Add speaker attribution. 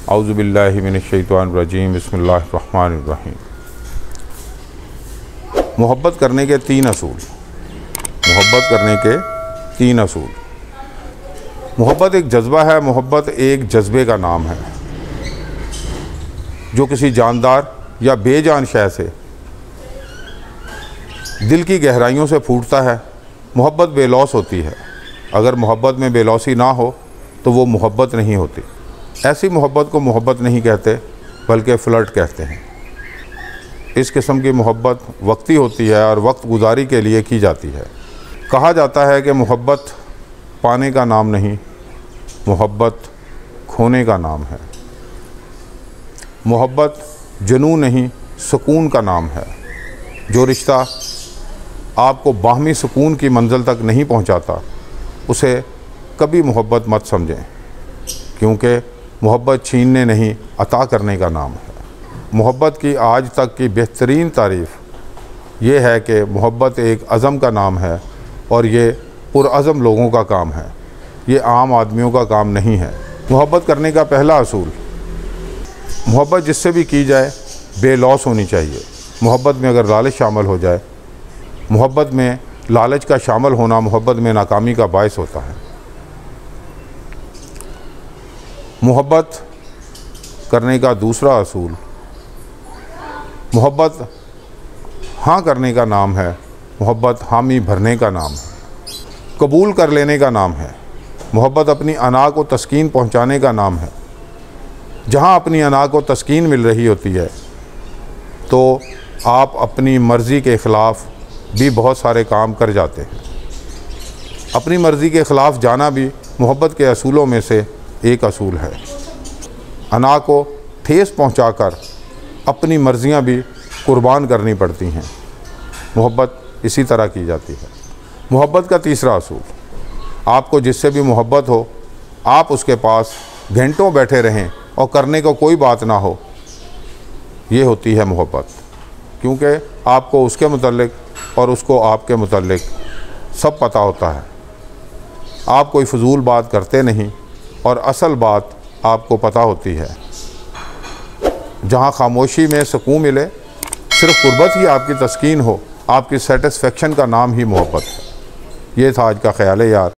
Speaker 1: औज़ु बिल्लाहि मिनश्शैतानिर्रजीम बिस्मिल्लाहिर्रहमानिर्रहीम। मोहब्बत करने के तीन असूल। मोहब्बत एक जज्बा है। मोहब्बत एक जज्बे का नाम है जो किसी जानदार या बेजान शय से दिल की गहराइयों से फूटता है। मोहब्बत बेलौस होती है। अगर मोहब्बत में बेलौसी ना हो तो वो मोहब्बत नहीं होती। ऐसी मोहब्बत को मोहब्बत नहीं कहते बल्कि फ़्लर्ट कहते हैं। इस किस्म की मोहब्बत वक्ती होती है और वक्त गुजारी के लिए की जाती है। कहा जाता है कि मोहब्बत पाने का नाम नहीं, मोहब्बत खोने का नाम है। मोहब्बत जुनून नहीं, सुकून का नाम है। जो रिश्ता आपको बाहमी सुकून की मंजिल तक नहीं पहुंचाता, उसे कभी मोहब्बत मत समझें, क्योंकि मोहब्बत छीनने नहीं, अता करने का नाम है। मोहब्बत की आज तक की बेहतरीन तारीफ़ ये है कि मोहब्बत एक अज़म का नाम है और ये पुरअज़म लोगों का काम है, ये आम आदमियों का काम नहीं है। मोहब्बत करने का पहला असूल, मोहब्बत जिससे भी की जाए बेलौस होनी चाहिए। मोहब्बत में अगर लालच शामिल हो जाए, मोहब्बत में लालच का शामिल होना मोहब्बत में नाकामी का बायस होता है। मोहब्बत करने का दूसरा असूल, मोहब्बत हाँ करने का नाम है, मोहब्बत हामी भरने का नाम है, कबूल कर लेने का नाम है। मोहब्बत अपनी अना को तस्कीन पहुँचाने का नाम है। जहाँ अपनी अना को तस्कीन मिल रही होती है तो आप अपनी मर्ज़ी के ख़िलाफ़ भी बहुत सारे काम कर जाते हैं। अपनी मर्ज़ी के ख़िलाफ़ जाना भी मोहब्बत के असूलों में से एक असूल है। अना को ठेस पहुंचाकर अपनी मर्ज़ियां भी कुर्बान करनी पड़ती हैं। मोहब्बत इसी तरह की जाती है। मोहब्बत का तीसरा असूल, आपको जिससे भी मोहब्बत हो, आप उसके पास घंटों बैठे रहें और करने को कोई बात ना हो, ये होती है मोहब्बत। क्योंकि आपको उसके मुतल्लिक और उसको आपके मुतल्लिक सब पता होता है। आप कोई फ़जूल बात करते नहीं और असल बात आपको पता होती है। जहाँ खामोशी में सुकून मिले, सिर्फ कुर्बत ही आपकी तस्कीन हो, आपकी सेटिस्फेक्शन का नाम ही मोहब्बत है। ये था आज का ख्याल है यार।